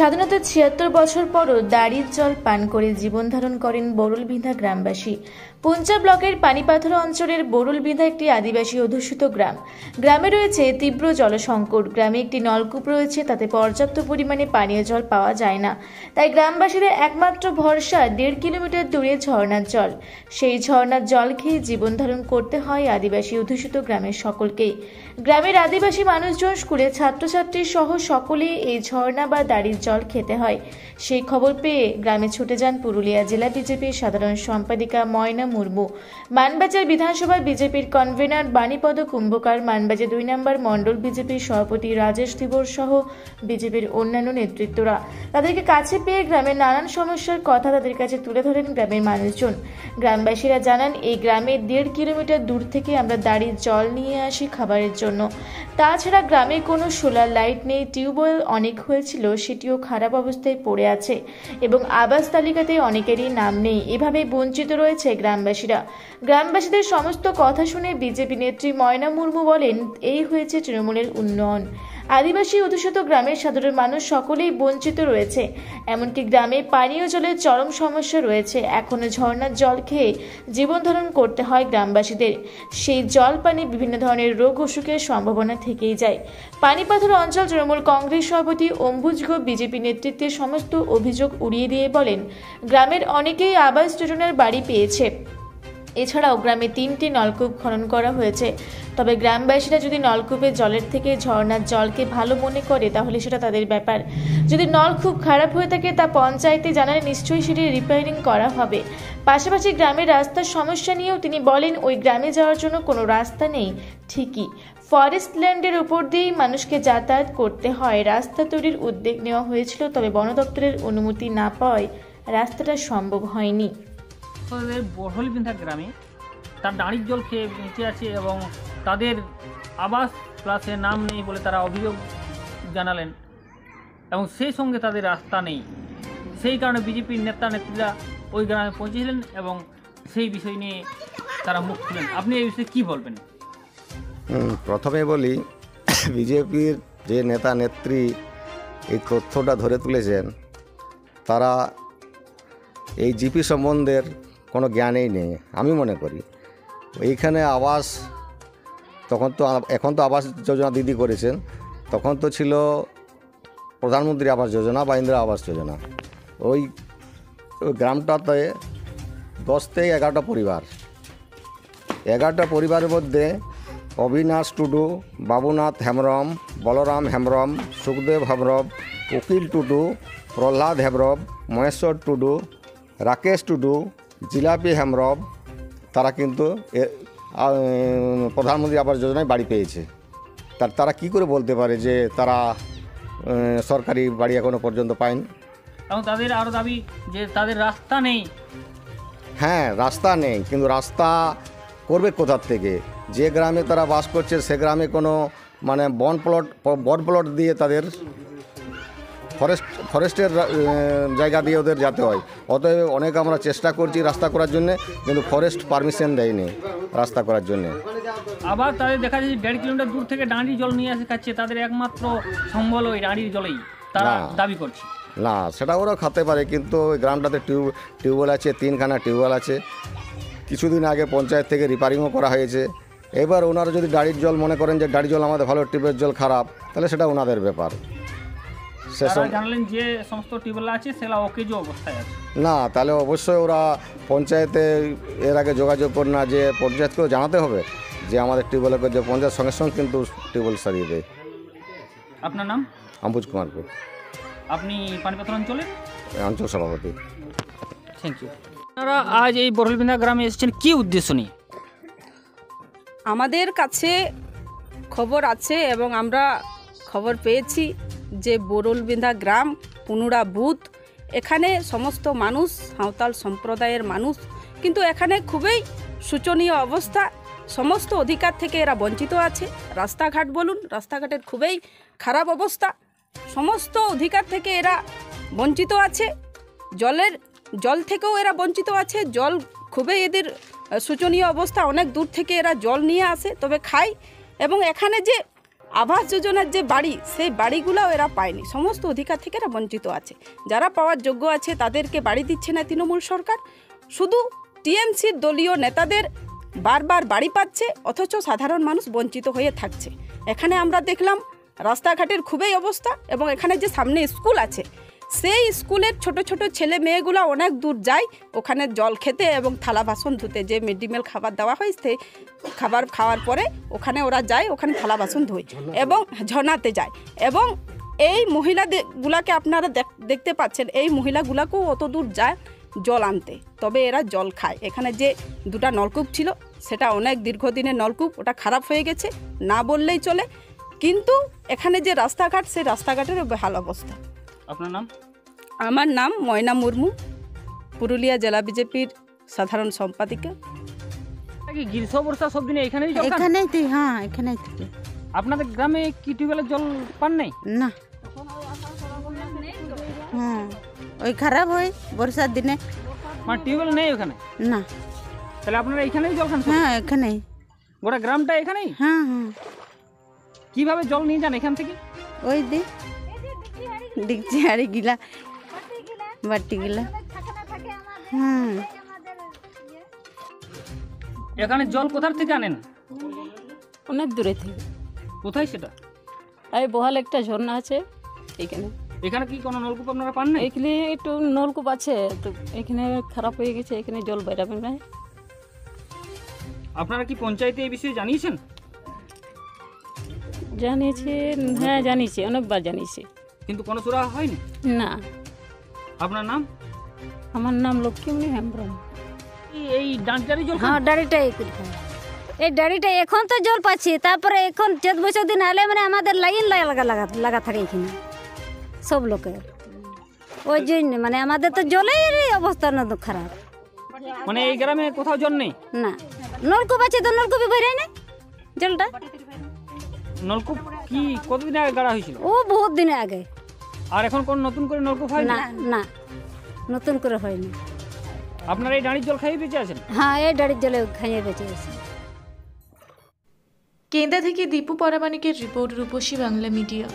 স্বাধীনতা ৭৬ বছর পরও দাড়ির জল পান করে জীবন ধারণ করেন বরুলবিঁধা গ্রামবাসী। পুঞ্চা ব্লকের পানিপাথর অঞ্চলের বরুলবিঁধা একটি আদিবাসী অধ্যুষিত গ্রাম। গ্রামে রয়েছে তীব্র জলসংকট। গ্রামে একটি নলকূপ রয়েছে, তাতে পর্যাপ্ত পরিমাণে পানীয় জল পাওয়া যায় না। তাই গ্রামবাসীদের একমাত্র ভরসা ১.৫ কিলোমিটার দূরে ঝর্ণার জল। সেই ঝর্ণার জল খেয়ে জীবন ধারণ করতে হয় আদিবাসী অধ্যুষিত গ্রামের সকলকেই। গ্রামের আদিবাসী মানুষজন, স্কুলের ছাত্রছাত্রী সহ সকলেই এই ঝর্ণা বা দাড়ির জল খেতে হয়। সেই খবর পেয়ে গ্রামে ছুটে যান পুরুলিয়া জেলা বিজেপির সাধারণ সম্পাদিকা ময়না মুর্মু, মানবাজার বিধানসভা বিজেপির কনভেনার বাণীপদ কুম্ভকার, মানবাজার ২ নম্বর মণ্ডল বিজেপির সভাপতি রাজেশ ধীবর সহ বিজেপির অন্যান্য নেতৃত্বরা। তাদেরকে কাছে পেয়ে গ্রামের নানান সমস্যার কথা তাদের কাছে তুলে ধরেন গ্রামের মানুষজন। গ্রামবাসীরা জানান, এই গ্রামে ১.৫ কিলোমিটার দূর থেকে আমরা দাড়ির জল নিয়ে আসি খাবারের জন্য। তাছাড়া গ্রামে কোনো সোলার লাইট নেই, টিউবওয়েল অনেক হয়েছিল, সেটিও খারাপ অবস্থায় পড়ে আছে এবং আবাস তালিকাতে অনেকেরই নাম নেই। এভাবে বঞ্চিত রয়েছে গ্রামবাসীরা। গ্রামবাসীদের সমস্ত কথা শুনে বিজেপি নেত্রী ময়না মুর্মু বলেন, এই হয়েছে তৃণমূলের উন্নয়ন। আদিবাসী অধ্যুষিত গ্রামের সাধারণ মানুষ সকলেই বঞ্চিত রয়েছে। এমনকি গ্রামে পানীয় জলের চরম সমস্যা রয়েছে। এখনো ঝর্ণার জল খেয়ে জীবন ধারণ করতে হয় গ্রামবাসীদের। সেই জল পানি বিভিন্ন ধরনের রোগ অসুখের সম্ভাবনা থেকেই যায়। পানিপাথর অঞ্চল তৃণমূল কংগ্রেস সভাপতি অম্বুজ ঘোষ বিজেপি নেতৃত্বে সমস্ত অভিযোগ উড়িয়ে দিয়ে বলেন, গ্রামের অনেকেই আবাস যোজনার বাড়ি পেয়েছে। এছাড়াও গ্রামে ৩টি নলকূপ খনন করা হয়েছে। তবে গ্রামবাসীরা যদি নলকূপের জলের থেকে ঝর্ণার জলকে ভালো মনে করে তাহলে সেটা তাদের ব্যাপার। যদি নলকূপ খারাপ হয়ে থাকে তা পঞ্চায়েতে জানালে নিশ্চয়ই সেটি রিপেয়ারিং করা হবে। পাশাপাশি গ্রামের রাস্তার সমস্যা নিয়েও তিনি বলেন, ওই গ্রামে যাওয়ার জন্য কোনো রাস্তা নেই ঠিকই, ফরেস্ট ল্যান্ডের উপর দিয়েই মানুষকে যাতায়াত করতে হয়। রাস্তা তৈরির উদ্যোগ নেওয়া হয়েছিল, তবে বন দপ্তরের অনুমতি না পাওয়ায় রাস্তাটা সম্ভব হয়নি। বরুলবিঁধা গ্রামে তার দাঁড়ির জল খেয়ে বেঁচে আছে এবং তাদের আবাস প্লাসের নাম নেই বলে তারা অভিযোগ জানালেন এবং সেই সঙ্গে তাদের রাস্তা নেই। সেই কারণে বিজেপির নেত্রীরা ওই গ্রামে পৌঁছেছিলেন এবং সেই বিষয় নিয়ে তারা মুখ খুলেন। আপনি এই বিষয়ে কী বলবেন? প্রথমে বলি, বিজেপির যে নেতা নেত্রী এই তথ্যটা ধরে তুলেছেন, তারা এই জিপি সম্বন্ধের কোনো জ্ঞানেই নেই আমি মনে করি। এইখানে আবাস এখন তো আবাস যোজনা দিদি করেছেন, তখন তো ছিল প্রধানমন্ত্রী আবাস যোজনা বা ইন্দিরা আবাস যোজনা। ওই গ্রামটাতে 10 থেকে 11টা পরিবার, 11টা পরিবারের মধ্যে অবিনাশ টুডু, বাবুনাথ হেমব্রম, বলরাম হেমব্রম, সুখদেব হেমব্রম, উকিল টুডু, প্রহ্লাদ হেমব্রম, মহেশ্বর টুডু, রাকেশ টুডু, জিলাপি হেমব্রম, তারা কিন্তু প্রধানমন্ত্রী আবাস যোজনায় বাড়ি পেয়েছে। তারা কি করে বলতে পারে যে তারা সরকারি বাড়ি এখনো পর্যন্ত পায়নি? এবং তাদের আরও দাবি যে তাদের রাস্তা নেই। হ্যাঁ, রাস্তা নেই, কিন্তু রাস্তা করবে কোথার থেকে? যে গ্রামে তারা বাস করছে সে গ্রামে কোনো বন প্লট দিয়ে তাদের ফরেস্টের জায়গা দিয়ে ওদের যেতে হয়। অতএব অনেক আমরা চেষ্টা করছি রাস্তা করার জন্যে, কিন্তু ফরেস্ট পারমিশন দেয়নি রাস্তা করার জন্যে। আবার তাদের দেখা যাচ্ছে 1.5 কিলোমিটার দূর থেকে দাঁড়ির জল নিয়ে আসে খাচ্ছে। তাদের একমাত্র সম্বল ওই দাঁড়ির জলেই তারা দাবি করছে। না, সেটা ওরাও খেতে পারে, কিন্তু ওই গ্রামটাতে টিউবওয়েল আছে, 3খানা টিউবওয়েল আছে। কিছুদিন আগে পঞ্চায়েত থেকে রিপেয়ারিংও করা হয়েছে। এবার ওনারা যদি দাঁড়ির জল মনে করেন যে দাঁড়ির জল আমাদের ভালো, টিউবওয়েল জল খারাপ, তাহলে সেটা ওনাদের ব্যাপার। জানালেন যে সমস্ত টিউবওয়েল আছে সেগুলো ওকেজো অবস্থায় আছে। না, তাহলে অবশ্যই ওরা পঞ্চায়েতে এর আগে যোগাযোগ করে না, যে পঞ্চায়েতকেও জানাতে হবে যে আমাদের টিউবওয়েলকে, যে পঞ্চায়েত সঙ্গে সঙ্গে কিন্তু টিউবওয়েল সারিয়ে দেয়। আপনার নাম? অম্বুজ কুমারপুর। আপনি পানিপাথর অঞ্চলের অঞ্চল সভাপতি। Thank you. আপনারা আজ এই বরুলবিঁধা গ্রামে এসেছেন কি উদ্দেশ্য নিয়ে? আমাদের কাছে খবর আছে এবং আমরা খবর পেয়েছি যে বরুলবিঁধা গ্রাম, পুনুড়া বুথ, এখানে সমস্ত মানুষ সাঁওতাল সম্প্রদায়ের মানুষ, কিন্তু এখানে খুবই শোচনীয় অবস্থা। সমস্ত অধিকার থেকে এরা বঞ্চিত আছে। রাস্তাঘাট বলুন, রাস্তাঘাটের খুবই খারাপ অবস্থা। সমস্ত অধিকার থেকে এরা বঞ্চিত আছে। জল থেকেও এরা বঞ্চিত আছে। জল খুবই এদের শোচনীয় অবস্থা। অনেক দূর থেকে এরা জল নিয়ে আসে, তবে খায়। এবং এখানে যে আবাস যোজনার যে বাড়ি, সেই বাড়িগুলোও এরা পায়নি। সমস্ত অধিকার থেকে এরা বঞ্চিত আছে। যারা পাওয়ার যোগ্য আছে তাদেরকে বাড়ি দিচ্ছে না তৃণমূল সরকার, শুধু টিএমসির দলীয় নেতাদের বারবার বাড়ি পাচ্ছে, অথচ সাধারণ মানুষ বঞ্চিত হয়ে থাকছে। এখানে আমরা দেখলাম রাস্তাঘাটের খুবই অবস্থা, এবং এখানে যে সামনে স্কুল আছে, সেই স্কুলের ছোট ছোট ছেলে মেয়েগুলো অনেক দূর যায় ওখানে জল খেতে এবং থালা বাসন ধুতে। যে মিড ডে মিল খাবার দেওয়া হয়, সেই খাবার খাওয়ার পরে ওখানে ওরা যায়, ওখানে থালা বাসন ধোয় এবং ঝর্ণাতে যায়। এবং এই মহিলাগুলাকে আপনারা দেখতে পাচ্ছেন, এই মহিলাগুলাকেও অত দূর যায় জল আনতে, তবে এরা জল খায়। এখানে যে দুটা নলকূপ ছিল, সেটা অনেক দীর্ঘদিনের নলকূপ, ওটা খারাপ হয়ে গেছে না বললেই চলে। কিন্তু এখানে যে রাস্তাঘাট, সেই রাস্তাঘাটেরও বেহাল অবস্থা। আপনার নাম? আমার নাম ময়না মুর্মু, পুরুলিয়া জেলা বিজেপির সাধারণ সম্পাদিকা। কি গ্রীষ্ম বর্ষা সব দিনে এখানেই জল খান? এখানেই তো, হ্যাঁ এখানেই থেকে। আপনাদের গ্রামে কি টিউবওয়েলের জল পান নাই? না, হ্যাঁ ওই খারাপ হয় বর্ষার দিনে। মানে টিউবওয়েল নেই ওখানে? না। তাহলে আপনারা এখানেই জল খান? হ্যাঁ এখানেই। গোটা গ্রামটা এখানেই? হ্যাঁ হ্যাঁ। কিভাবে জল নিয়ে যান এখান থেকে? ওই দেখছি হাড়ি গিলা, বাটি গিলা। হ্যাঁ। এখানে জল কোথার থেকে আনেন? অনেক দূরে থেকে। কোথায় সেটা? এই বহাল একটা ঝর্ণা আছে এইখানে। এখানে কি কোনো নলকূপ আপনারা পান না? এখানে একটু নলকূপ আছে, তো এখানে খারাপ হয়ে গেছে, এখানে জল বেরাবেন না। আপনারা কি পঞ্চায়েতে এই বিষয়ে জানিয়েছেন? জানিয়েছি, হ্যাঁ জানিয়েছি, অনেকবার জানিয়েছি, কিন্তু কোনো সুরাহা হয়নি? না। আপনার নাম? আমার নাম লক্ষ্মীমণি হেমব্রম। এই ডাঁটারি জল খান? হ্যাঁ ডাড়িটাই এই ডাড়িটা এখন তো জল পাচ্ছি, তারপরে এখন 4 বছর দিন আলে মানে আমাদের লাইন লাগা থাকে এখানে সব লোকের। ওই জন্য মানে আমাদের তো জলের অবস্থা না তো খারাপ। মানে এই গ্রামে কোথাও জল নেই? না, নলকূপ আছে তো নলকূপে বেরায় না জলটা। নলকূপ কি কতদিন আগে গাড়া হয়েছিল? ও বহুত দিন আগে। আর এখন কোন নতুন করে নলকূপ হয় না না? না, নতুন করে হয়নি। আপনারা এই ডাঁড়ির জল খাইয়ে বেঁচে আছেন? হ্যাঁ, এই ডাড়ির জলে খাইয়ে বেঁচে গেছে। কেন্দা থেকে দীপু পরামানিকের রিপোর্ট, রূপসী বাংলা মিডিয়া।